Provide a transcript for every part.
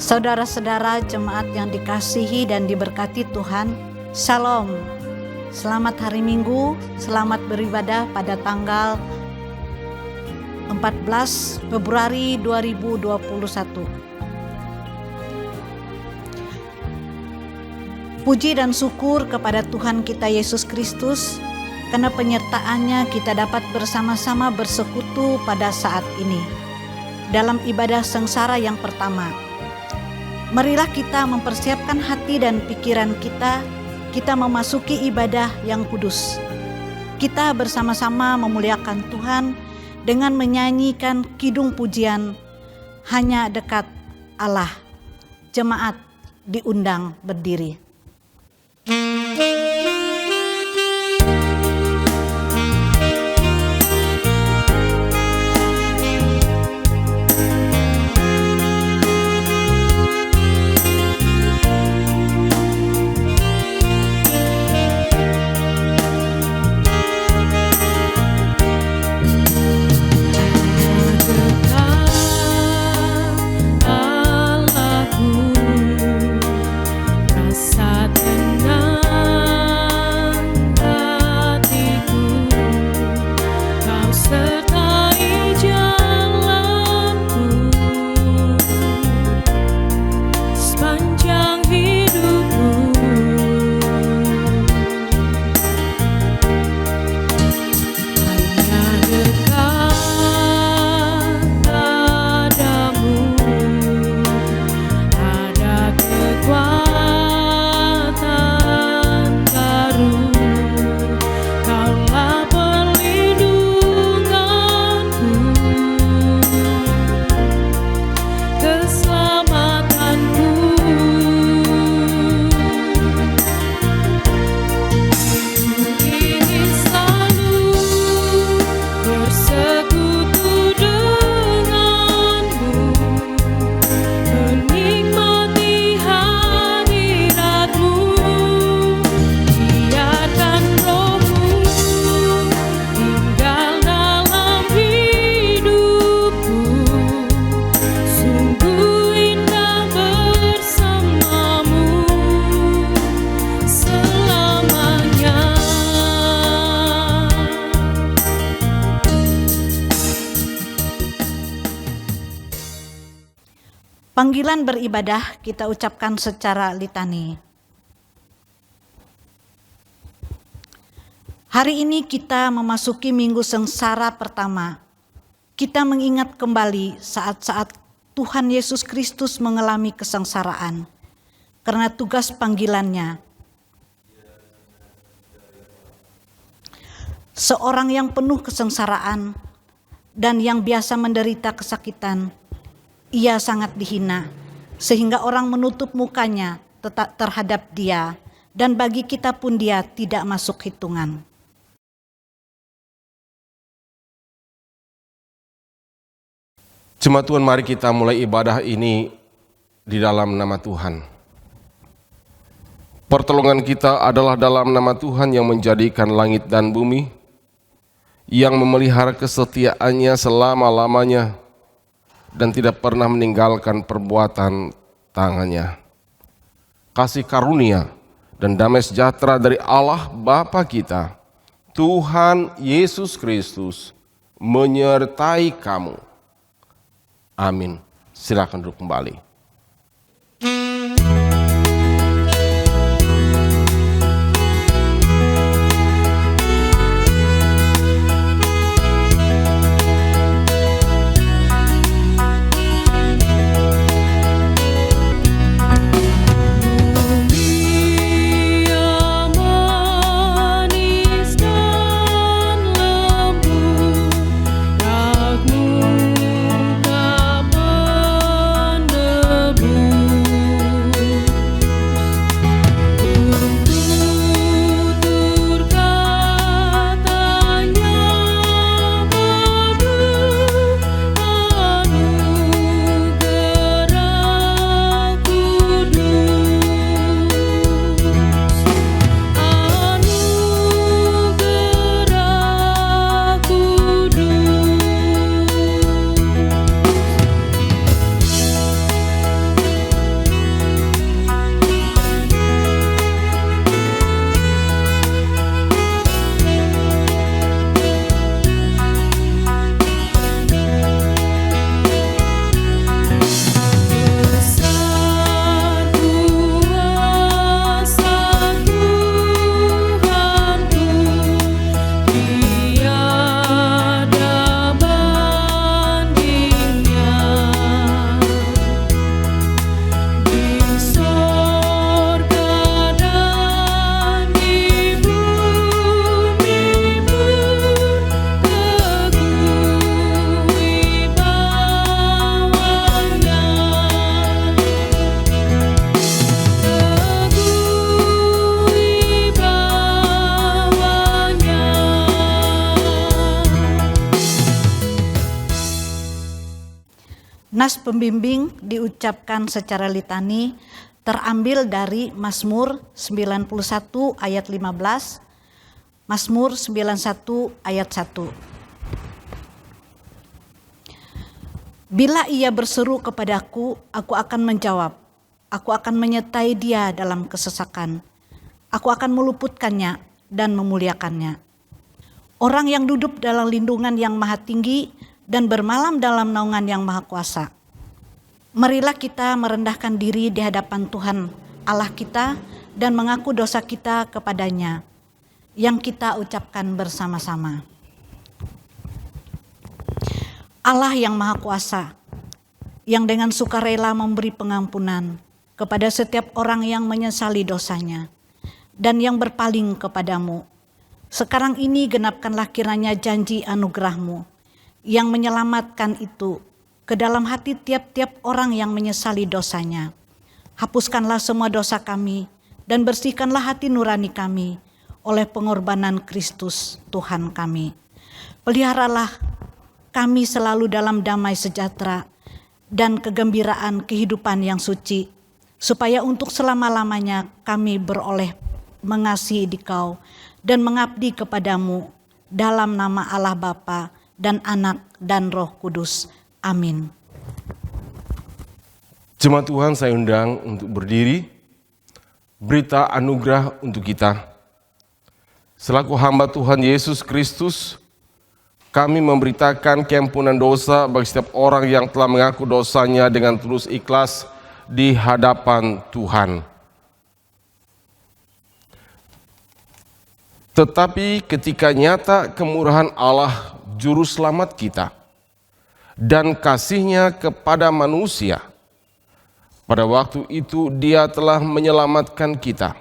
Saudara-saudara jemaat yang dikasihi dan diberkati Tuhan, Shalom. Selamat hari Minggu, selamat beribadah pada tanggal 14 Februari 2021. Puji dan syukur kepada Tuhan kita Yesus Kristus, karena penyertaan-Nya kita dapat bersama-sama bersekutu pada saat ini dalam ibadah sengsara yang pertama. Marilah kita mempersiapkan hati dan pikiran kita memasuki ibadah yang kudus. Kita bersama-sama memuliakan Tuhan dengan menyanyikan kidung pujian Hanya Dekat Allah. Jemaat diundang berdiri. Panggilan beribadah kita ucapkan secara litani. Hari ini kita memasuki minggu sengsara pertama. Kita mengingat kembali saat-saat Tuhan Yesus Kristus mengalami kesengsaraan karena tugas panggilannya. Seorang yang penuh kesengsaraan dan yang biasa menderita kesakitan, ia sangat dihina, sehingga orang menutup mukanya terhadap dia, dan bagi kita pun dia tidak masuk hitungan. Jemaat Tuhan, mari kita mulai ibadah ini di dalam nama Tuhan. Pertolongan kita adalah dalam nama Tuhan yang menjadikan langit dan bumi, yang memelihara kesetiaannya selama-lamanya, dan tidak pernah meninggalkan perbuatan tangannya. Kasih karunia dan damai sejahtera dari Allah Bapa kita, Tuhan Yesus Kristus, menyertai kamu. Amin. Silakan duduk kembali. Mulia Nas pembimbing diucapkan secara litani terambil dari Mazmur 91 ayat 15, Mazmur 91 ayat 1. Bila ia berseru kepadaku, aku akan menjawab. Aku akan menyertai dia dalam kesesakan. Aku akan meluputkannya dan memuliakannya. Orang yang duduk dalam lindungan yang maha tinggi dan bermalam dalam naungan yang maha kuasa. Marilah kita merendahkan diri di hadapan Tuhan Allah kita dan mengaku dosa kita kepadanya, yang kita ucapkan bersama-sama. Allah yang maha kuasa, yang dengan sukarela memberi pengampunan kepada setiap orang yang menyesali dosanya dan yang berpaling kepadamu. Sekarang ini genapkanlah kiranya janji anugerah-Mu yang menyelamatkan itu ke dalam hati tiap-tiap orang yang menyesali dosanya. Hapuskanlah semua dosa kami dan bersihkanlah hati nurani kami oleh pengorbanan Kristus Tuhan kami. Peliharalah kami selalu dalam damai sejahtera dan kegembiraan kehidupan yang suci, supaya untuk selama-lamanya kami beroleh mengasihi Dikau dan mengabdi kepadamu dalam nama Allah Bapa dan Anak dan Roh Kudus. Amin. Jemaat Tuhan, saya undang untuk berdiri. Berita anugerah untuk kita. Selaku hamba Tuhan Yesus Kristus, kami memberitakan keampunan dosa bagi setiap orang yang telah mengaku dosanya dengan tulus ikhlas di hadapan Tuhan. Tetapi ketika nyata kemurahan Allah Juru Selamat kita dan kasih-Nya kepada manusia, pada waktu itu Dia telah menyelamatkan kita,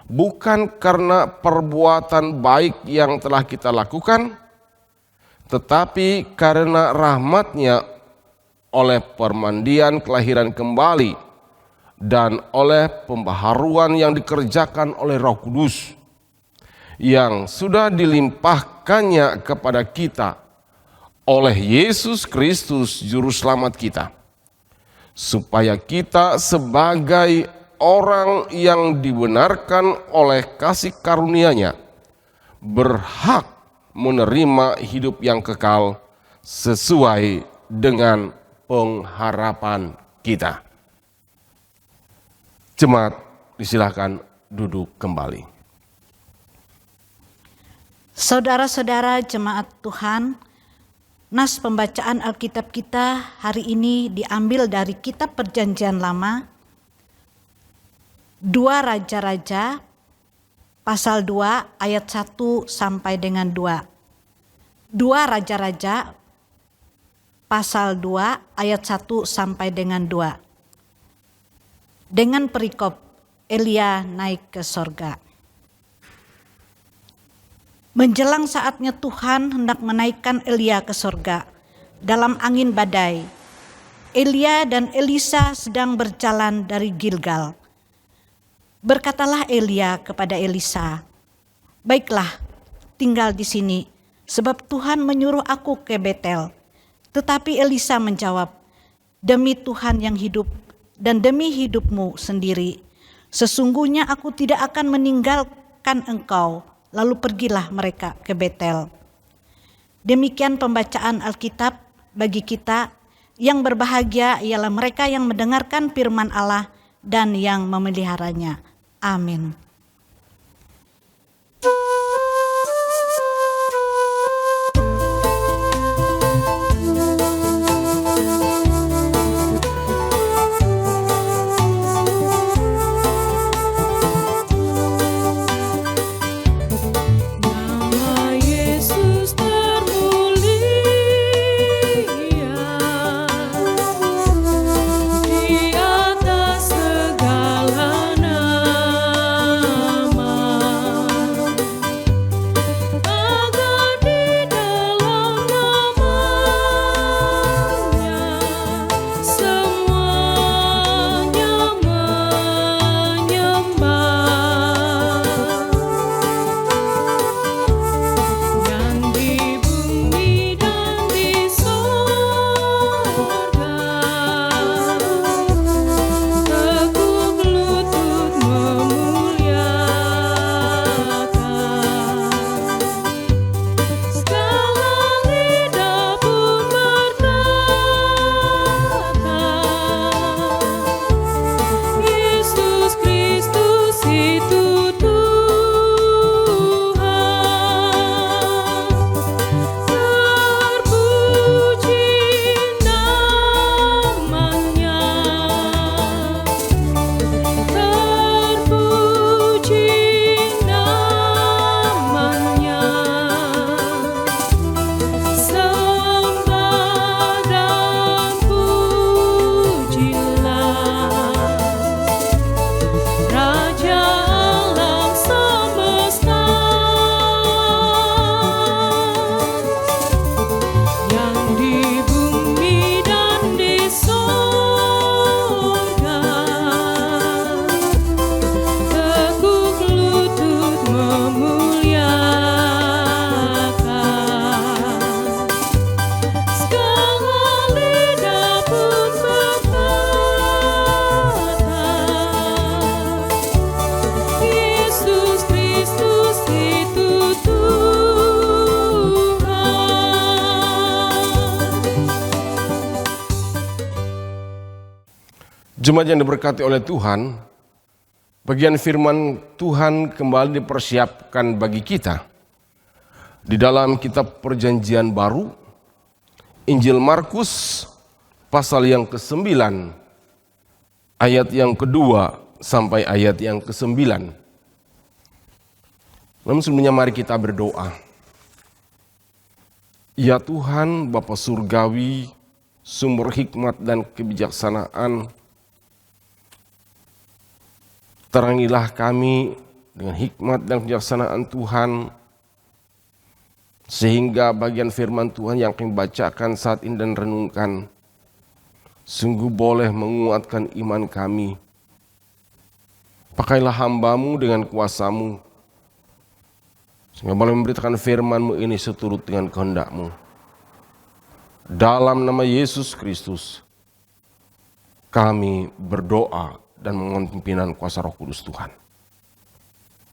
bukan karena perbuatan baik yang telah kita lakukan, tetapi karena rahmat-Nya oleh permandian kelahiran kembali dan oleh pembaharuan yang dikerjakan oleh Roh Kudus yang sudah dilimpahkannya kepada kita oleh Yesus Kristus Juru Selamat kita, supaya kita sebagai orang yang dibenarkan oleh kasih karunia-Nya berhak menerima hidup yang kekal sesuai dengan pengharapan kita. Jemaat, disilahkan duduk kembali. Saudara-saudara jemaat Tuhan, nas pembacaan Alkitab kita hari ini diambil dari Kitab Perjanjian Lama, 2 Raja-Raja pasal 2 ayat 1 sampai dengan 2. 2 Raja-Raja pasal 2 ayat 1 sampai dengan 2. Dengan perikop Elia naik ke sorga. Menjelang saatnya Tuhan hendak menaikkan Elia ke sorga dalam angin badai. Elia dan Elisa sedang berjalan dari Gilgal. Berkatalah Elia kepada Elisa, "Baiklah, tinggal di sini, sebab Tuhan menyuruh aku ke Betel." Tetapi Elisa menjawab, "Demi Tuhan yang hidup dan demi hidupmu sendiri, sesungguhnya aku tidak akan meninggalkan engkau." Lalu pergilah mereka ke Betel. Demikian pembacaan Alkitab bagi kita. Yang berbahagia ialah mereka yang mendengarkan firman Allah dan yang memeliharanya. Amin. Di atas segala nama. Jemaat yang diberkati oleh Tuhan, bagian firman Tuhan kembali dipersiapkan bagi kita di dalam kitab Perjanjian Baru, Injil Markus pasal yang ke-9, ayat yang kedua sampai ayat yang ke-9. Namun sebelumnya mari kita berdoa. Ya Tuhan, Bapa Surgawi, sumber hikmat dan kebijaksanaan, terangilah kami dengan hikmat dan kebijaksanaan Tuhan, sehingga bagian firman Tuhan yang kami bacakan saat ini dan renungkan, sungguh boleh menguatkan iman kami. Pakailah hamba-Mu dengan kuasa-Mu, sehingga boleh memberitakan firman-Mu ini seturut dengan kehendak-Mu. Dalam nama Yesus Kristus, kami berdoa dan memohon pimpinan kuasa Roh Kudus Tuhan.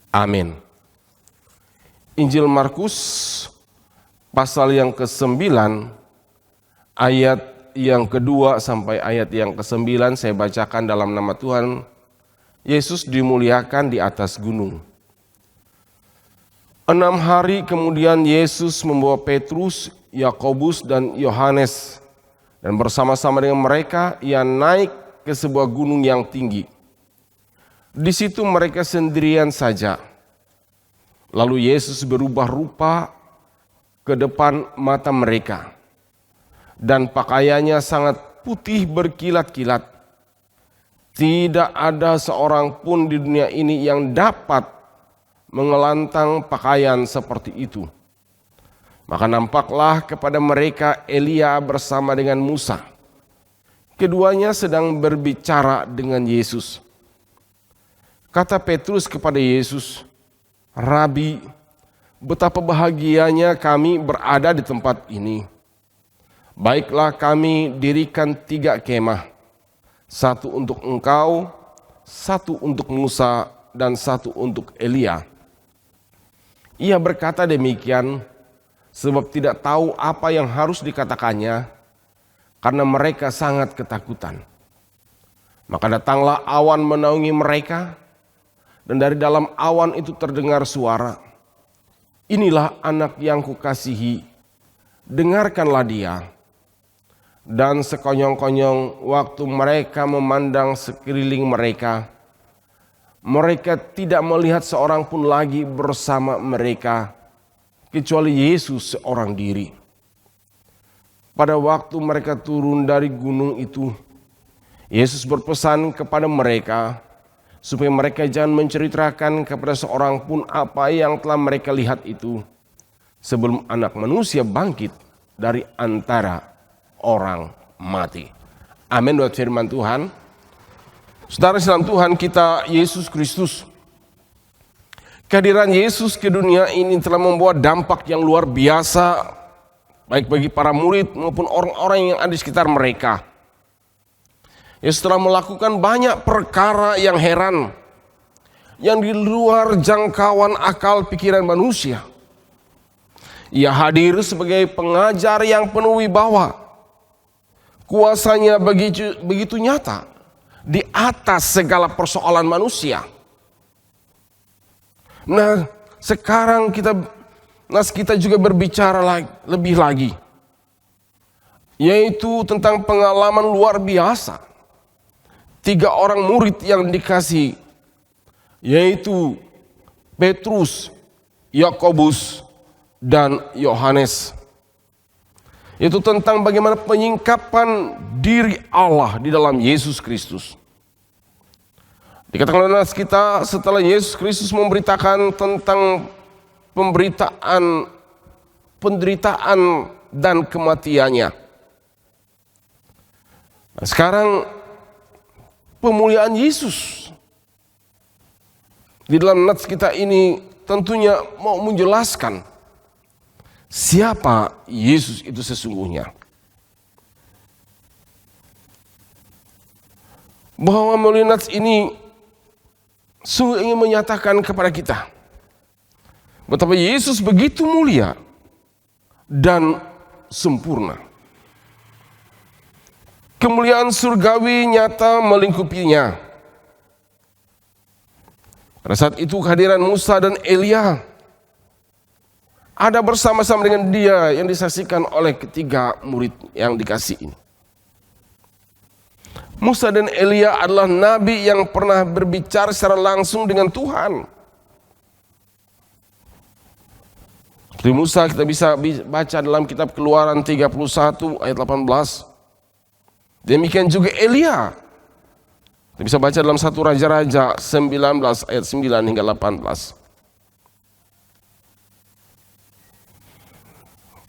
Amin. Injil Markus pasal yang ke-9 ayat yang kedua sampai ayat yang ke-9 saya bacakan dalam nama Tuhan. Yesus dimuliakan di atas gunung. 6 hari kemudian Yesus membawa Petrus, Yakobus dan Yohanes, dan bersama-sama dengan mereka ia naik ke sebuah gunung yang tinggi. Di situ mereka sendirian saja. Lalu Yesus berubah rupa ke depan mata mereka, dan pakaiannya sangat putih berkilat-kilat. Tidak ada seorang pun di dunia ini yang dapat mengelantang pakaian seperti itu. Maka nampaklah kepada mereka Elia bersama dengan Musa. Keduanya sedang berbicara dengan Yesus. Kata Petrus kepada Yesus, "Rabi, betapa bahagianya kami berada di tempat ini. Baiklah kami dirikan 3 kemah, 1 untuk engkau, 1 untuk Musa, dan 1 untuk Elia." Ia berkata demikian sebab tidak tahu apa yang harus dikatakannya, karena mereka sangat ketakutan. Maka datanglah awan menaungi mereka, dan dari dalam awan itu terdengar suara, "Inilah anak yang kukasihi, dengarkanlah dia." Dan sekonyong-konyong waktu mereka memandang sekeliling mereka, mereka tidak melihat seorang pun lagi bersama mereka, kecuali Yesus seorang diri. Pada waktu mereka turun dari gunung itu, Yesus berpesan kepada mereka supaya mereka jangan menceritakan kepada seorang pun apa yang telah mereka lihat itu, sebelum Anak Manusia bangkit dari antara orang mati. Amin buat firman Tuhan. Saudara dalam Tuhan kita Yesus Kristus, kehadiran Yesus ke dunia ini telah membawa dampak yang luar biasa, baik bagi para murid maupun orang-orang yang ada di sekitar mereka. Yesus telah melakukan banyak perkara yang heran, yang di luar jangkauan akal pikiran manusia. Ia hadir sebagai pengajar yang penuh wibawa. Kuasanya begitu nyata di atas segala persoalan manusia. Nah, sekarang kita juga berbicara lebih lagi, yaitu tentang pengalaman luar biasa 3 orang murid yang dikasihi, yaitu Petrus, Yakobus, dan Yohanes. Itu tentang bagaimana penyingkapan diri Allah di dalam Yesus Kristus. Dikatakan oleh nas kita, setelah Yesus Kristus memberitakan tentang penderitaan dan kematiannya. Nah, sekarang pemuliaan Yesus di dalam nats kita ini tentunya mau menjelaskan siapa Yesus itu sesungguhnya. Bahwa melalui nats ini sungguh ingin menyatakan kepada kita betapa Yesus begitu mulia dan sempurna. kemuliaan surgawi nyata melingkupinya. Pada saat itu kehadiran Musa dan Elia ada bersama-sama dengan dia yang disaksikan oleh ketiga murid yang dikasih ini. Musa dan Elia adalah nabi yang pernah berbicara secara langsung dengan Tuhan. Seperti Musa kita bisa baca dalam kitab Keluaran 31 ayat 18. Demikian juga Elia. Kita bisa baca dalam 1 Raja-Raja 19 ayat 9 hingga 18.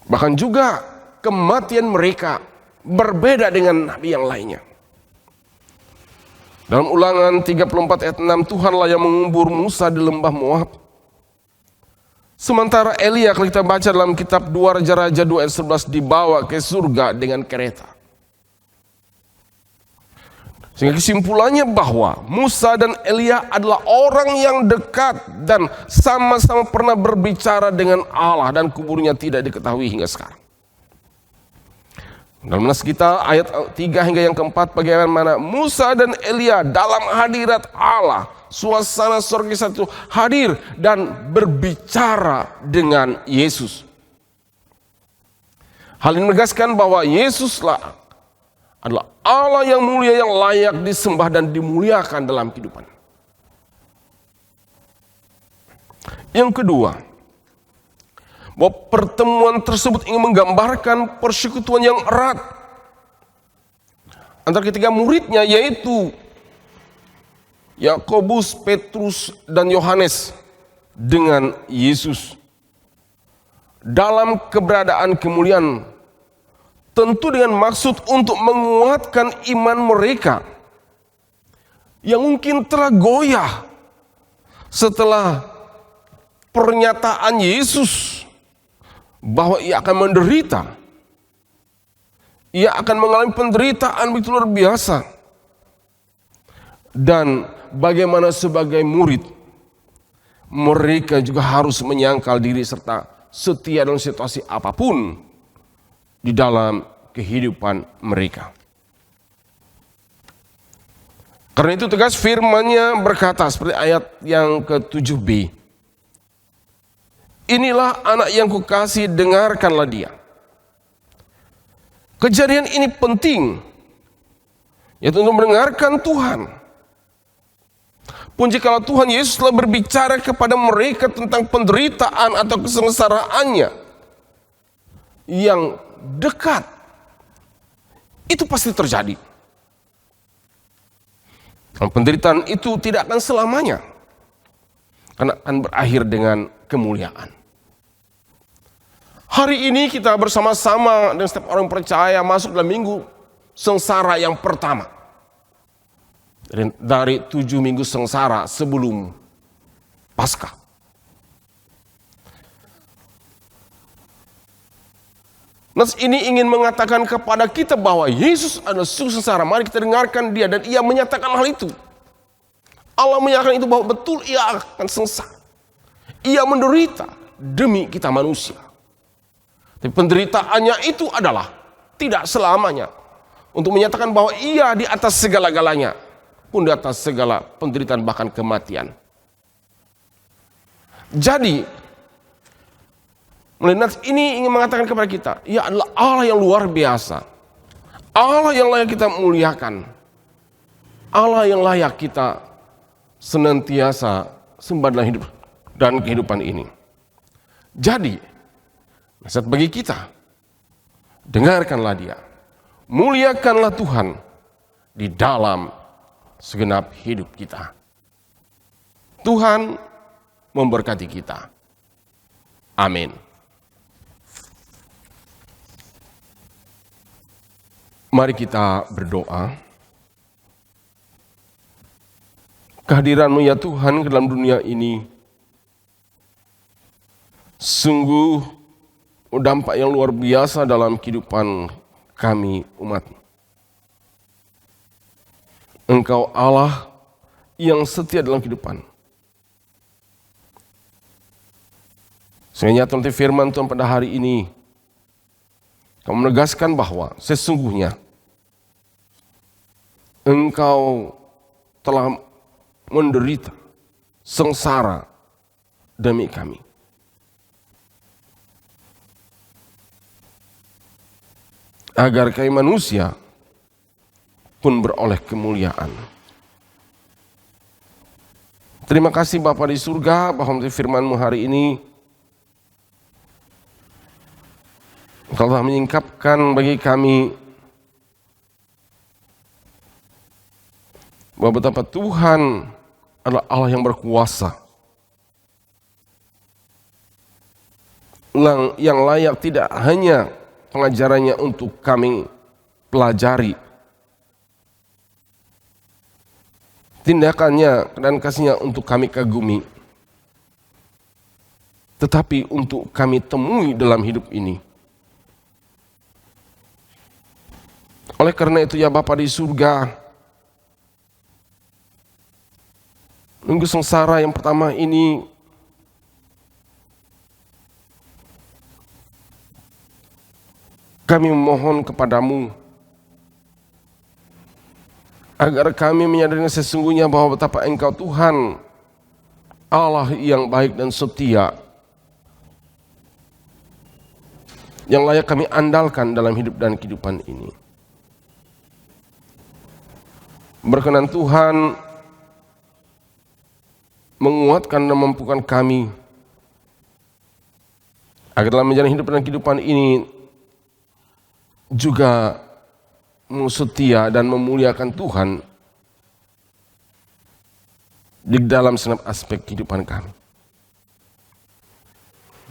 Bahkan juga kematian mereka berbeda dengan nabi yang lainnya. Dalam Ulangan 34 ayat 6, Tuhanlah yang mengubur Musa di lembah Moab. Sementara Elia, kalau kita baca dalam kitab 2 Raja-Raja 2 ayat 11, dibawa ke surga dengan kereta. Sehingga kesimpulannya bahwa Musa dan Elia adalah orang yang dekat dan sama-sama pernah berbicara dengan Allah dan kuburnya tidak diketahui hingga sekarang. Dalam nas kita ayat 3 hingga yang keempat, bagaimana Musa dan Elia dalam hadirat Allah, suasana surga satu hadir dan berbicara dengan Yesus. Hal ini menegaskan bahwa Yesuslah adalah Allah yang mulia yang layak disembah dan dimuliakan dalam kehidupan. Yang kedua, bahwa pertemuan tersebut ingin menggambarkan persekutuan yang erat antara ketiga muridnya, yaitu Yakobus, Petrus, dan Yohanes dengan Yesus dalam keberadaan kemuliaan. Tentu dengan maksud untuk menguatkan iman mereka yang mungkin telah goyah setelah pernyataan Yesus bahwa ia akan menderita. Ia akan mengalami penderitaan begitu luar biasa. Dan bagaimana sebagai murid, mereka juga harus menyangkal diri serta setia dalam situasi apapun di dalam kehidupan mereka. Karena itu tegas firman-Nya berkata seperti ayat yang ke-7b. Inilah anak yang kukasihi, dengarkanlah dia. Kejadian ini penting, yaitu untuk mendengarkan Tuhan. Pun jikalau Tuhan Yesus telah berbicara kepada mereka tentang penderitaan atau kesengsaraannya yang dekat, itu pasti terjadi. Penderitaan itu tidak akan selamanya, karena akan berakhir dengan kemuliaan. Hari ini kita bersama-sama dengan setiap orang percaya masuk dalam minggu sengsara yang pertama dari 7 minggu sengsara sebelum Paskah. Nas ini ingin mengatakan kepada kita bahwa Yesus adalah sungguh sengsara. Mari kita dengarkan dia, dan ia menyatakan hal itu. Allah menyatakan itu bahwa betul ia akan sengsara. Ia menderita demi kita manusia. Tapi penderitaannya itu adalah tidak selamanya untuk menyatakan bahwa ia di atas segala-galanya, pun di atas segala penderitaan bahkan kematian. Jadi Nas ini ingin mengatakan kepada kita, ia adalah Allah yang luar biasa, Allah yang layak kita muliakan, Allah yang layak kita senantiasa sembah dalam hidup dan kehidupan ini. Jadi, nasihat bagi kita, dengarkanlah dia, muliakanlah Tuhan di dalam segenap hidup kita. Tuhan memberkati kita. Amin. Mari kita berdoa. Kehadiran-Mu ya Tuhan ke dalam dunia ini sungguh dampak yang luar biasa dalam kehidupan kami umat. Engkau Allah yang setia dalam kehidupan. Sehingga nyata firman Tuhan pada hari ini, Kau menegaskan bahwa sesungguhnya Engkau telah menderita sengsara demi kami. Agar kami manusia pun beroleh kemuliaan. Terima kasih Bapa di surga bahwa firman-Mu hari ini Engkau telah menyingkapkan bagi kami bahwa betapa Tuhan adalah Allah yang berkuasa, yang layak tidak hanya pengajarannya untuk kami pelajari, tindakannya dan kasihnya untuk kami kagumi, tetapi untuk kami temui dalam hidup ini. Oleh karena itu ya Bapa di surga, minggu sengsara yang pertama ini kami memohon kepadamu agar kami menyadari sesungguhnya bahwa betapa Engkau Tuhan Allah yang baik dan setia, yang layak kami andalkan dalam hidup dan kehidupan ini. Berkenan Tuhan menguatkan dan memampukan kami agar dalam menjalani hidup dan kehidupan ini juga setia dan memuliakan Tuhan di dalam segenap aspek kehidupan kami.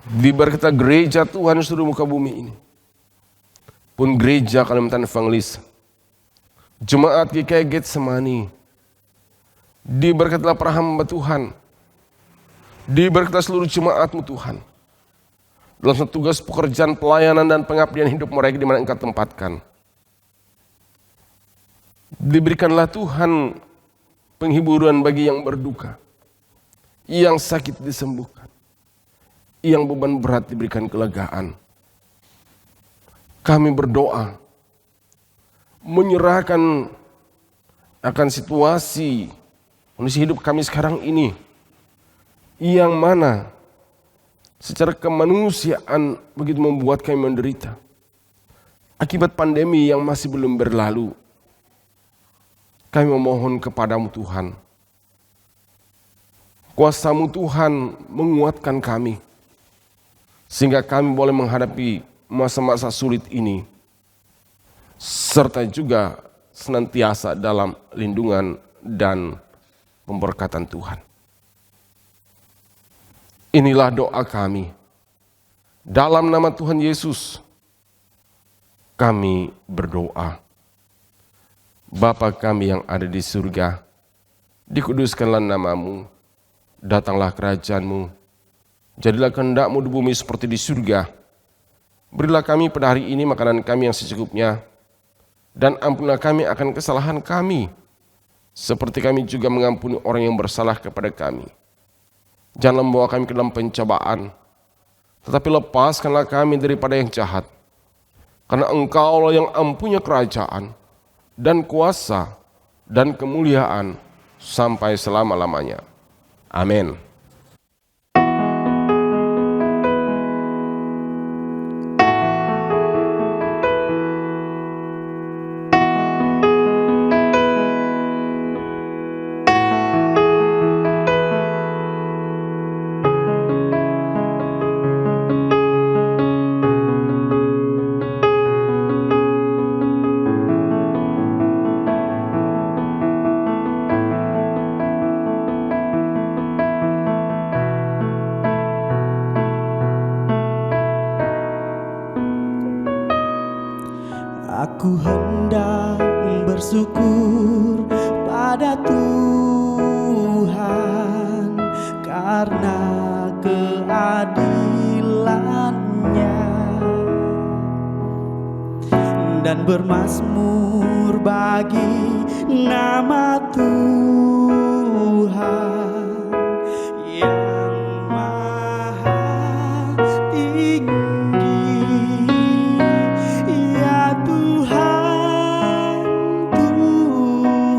Diberkati gereja Tuhan seluruh muka bumi ini, pun gereja Kalimantan Evangelis, Jemaat GKI Getsemani, diberkatilah para hamba Tuhan, diberkatilah seluruh jemaat-Mu Tuhan, dalam satu tugas pekerjaan pelayanan dan pengabdian hidup mereka di mana Engkau tempatkan. Diberikanlah Tuhan penghiburan bagi yang berduka, yang sakit disembuhkan, yang beban berat diberikan kelegaan. Kami berdoa menyerahkan akan situasi kondisi hidup kami sekarang ini, yang mana secara kemanusiaan begitu membuat kami menderita akibat pandemi yang masih belum berlalu. Kami memohon kepadamu Tuhan, kuasa-Mu Tuhan menguatkan kami, sehingga kami boleh menghadapi masa-masa sulit ini, serta juga senantiasa dalam lindungan dan pemberkatan Tuhan. Inilah doa kami. Dalam nama Tuhan Yesus, kami berdoa. Bapa kami yang ada di surga, dikuduskanlah nama-Mu, datanglah kerajaan-Mu, jadilah kehendak-Mu di bumi seperti di surga. Berilah kami pada hari ini makanan kami yang secukupnya, dan ampunilah kami akan kesalahan kami, seperti kami juga mengampuni orang yang bersalah kepada kami. Janganlah membawa kami ke dalam pencobaan, tetapi lepaskanlah kami daripada yang jahat. Karena Engkau-lah yang mempunyai kerajaan dan kuasa dan kemuliaan sampai selama-lamanya. Amin. Aku hendak bersyukur pada Tuhan karena keadilan-Nya, dan bermazmur bagi nama Tuhan yang maha tinggi. Ya Tuhan, Tuhan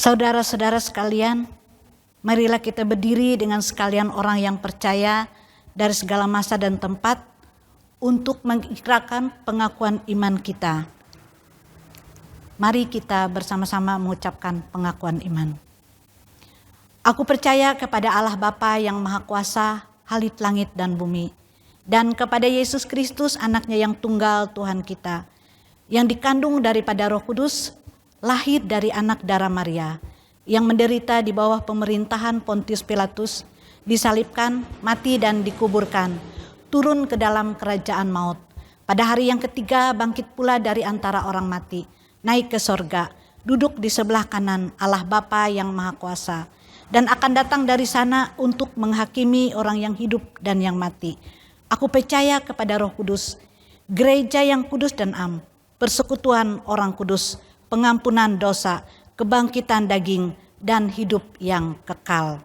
Saudara-saudara sekalian, marilah kita berdiri dengan sekalian orang yang percaya dari segala masa dan tempat untuk mengikrarkan pengakuan iman kita. Mari kita bersama-sama mengucapkan pengakuan iman. Aku percaya kepada Allah Bapa yang Maha Kuasa, Halik langit dan bumi, dan kepada Yesus Kristus, anaknya yang tunggal Tuhan kita, yang dikandung daripada Roh Kudus, lahir dari anak darah Maria, yang menderita di bawah pemerintahan Pontius Pilatus, disalibkan, mati dan dikuburkan, turun ke dalam kerajaan maut. Pada hari yang ketiga bangkit pula dari antara orang mati, naik ke sorga, duduk di sebelah kanan Allah Bapa yang Maha Kuasa, dan akan datang dari sana untuk menghakimi orang yang hidup dan yang mati. Aku percaya kepada Roh Kudus, gereja yang kudus dan am, persekutuan orang kudus, pengampunan dosa, kebangkitan daging, dan hidup yang kekal.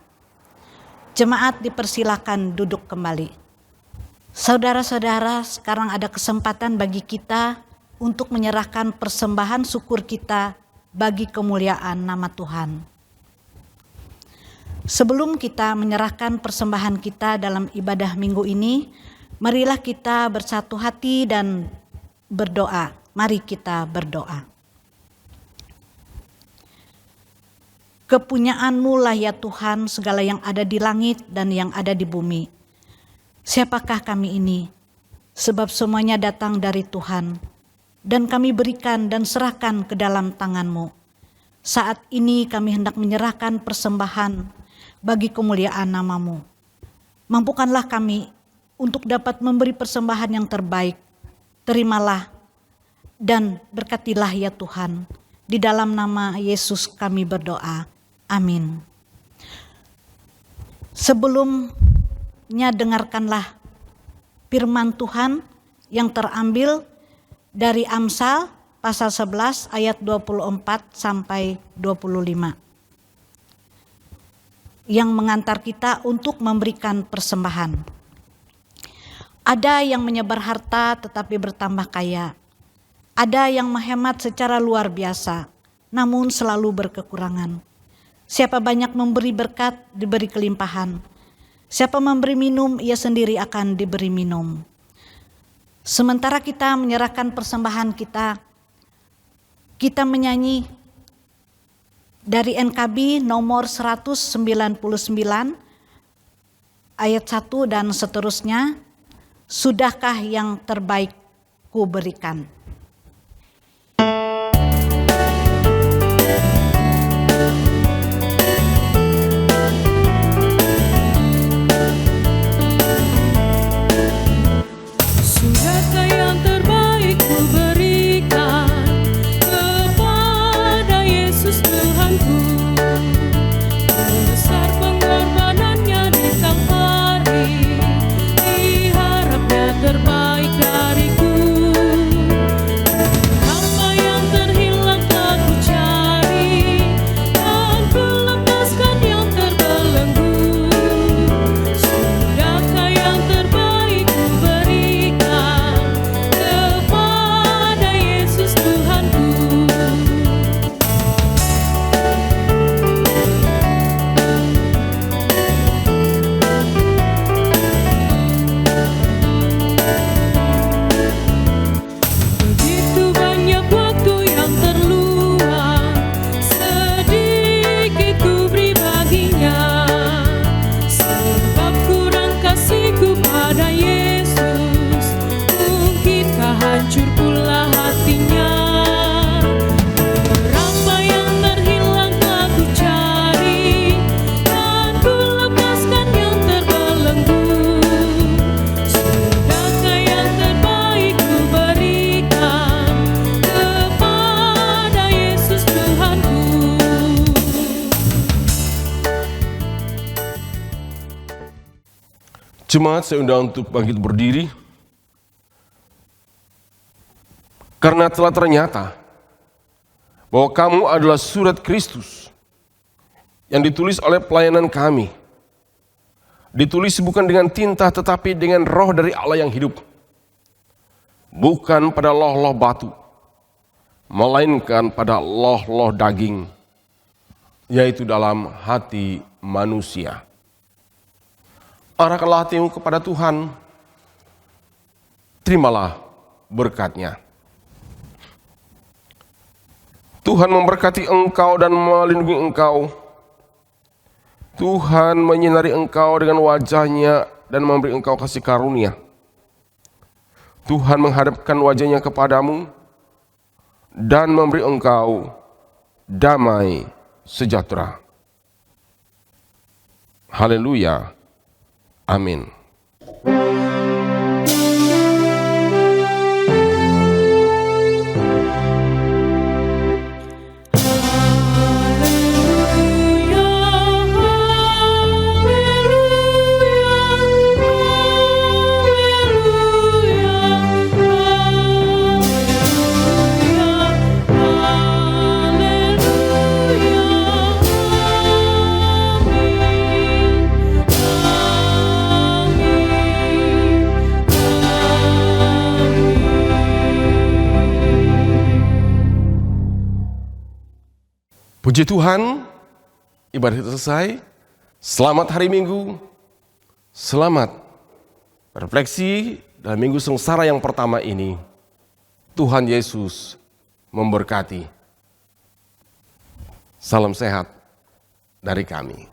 Jemaat dipersilakan duduk kembali. Saudara-saudara, sekarang ada kesempatan bagi kita untuk menyerahkan persembahan syukur kita bagi kemuliaan nama Tuhan. Sebelum kita menyerahkan persembahan kita dalam ibadah minggu ini, marilah kita bersatu hati dan berdoa. Mari kita berdoa. Kepunyaan-Mu lah ya Tuhan segala yang ada di langit dan yang ada di bumi. Siapakah kami ini? Sebab semuanya datang dari Tuhan. Dan kami berikan dan serahkan ke dalam tangan-Mu. Saat ini kami hendak menyerahkan persembahan bagi kemuliaan nama-Mu. Mampukanlah kami untuk dapat memberi persembahan yang terbaik. Terimalah dan berkatilah ya Tuhan. Di dalam nama Yesus kami berdoa. Amin. Sebelumnya dengarkanlah firman Tuhan yang terambil dari Amsal pasal 11 ayat 24 sampai 25. Yang mengantar kita untuk memberikan persembahan. Ada yang menyebar harta tetapi bertambah kaya. Ada yang menghemat secara luar biasa, namun selalu berkekurangan. Siapa banyak memberi berkat, diberi kelimpahan. Siapa memberi minum, ia sendiri akan diberi minum. Sementara kita menyerahkan persembahan kita, kita menyanyi dari NKB nomor 199 ayat 1 dan seterusnya. Sudahkah yang terbaik ku berikan? Sudahkah yang terbaik ku berikan kepada Yesus Tuhanku? Besar pengorbanannya di Kalvari, diharapnya terbaik dariku. Apa yang terhilang telah ku cari, dan ku lepaskan yang terbelenggu. Sudahkah yang terbaik ku berikan kepada Yesus Tuhanku? Begitu banyak waktu yang terluang, sedikit ku beri baginya. Sebab kurang kasihku pada Yesus, mungkinkah hancur pula hatinya? Berapa yang terhilang telah ku cari, dan ku lepaskan yang terbelenggu. Sudahkah yang terbaik ku berikan kepada Yesus Tuhanku? Jemaat, saya undang untuk bangkit berdiri. Karena telah ternyata bahwa kamu adalah surat Kristus yang ditulis oleh pelayanan kami. Ditulis bukan dengan tinta tetapi dengan roh dari Allah yang hidup. Bukan pada loh-loh batu, melainkan pada loh-loh daging. yaitu dalam hati manusia. Arahkanlah hatimu kepada Tuhan, terimalah berkat-Nya. Tuhan memberkati engkau dan melindungi engkau. Tuhan menyinari engkau dengan wajah-Nya dan memberi engkau kasih karunia. Tuhan menghadapkan wajah-Nya kepadamu dan memberi engkau damai sejahtera. Haleluya. Amin. Puji Tuhan, ibadah kita selesai. Selamat hari Minggu. Selamat refleksi dalam minggu sengsara yang pertama ini. Tuhan Yesus memberkati. Salam sehat dari kami.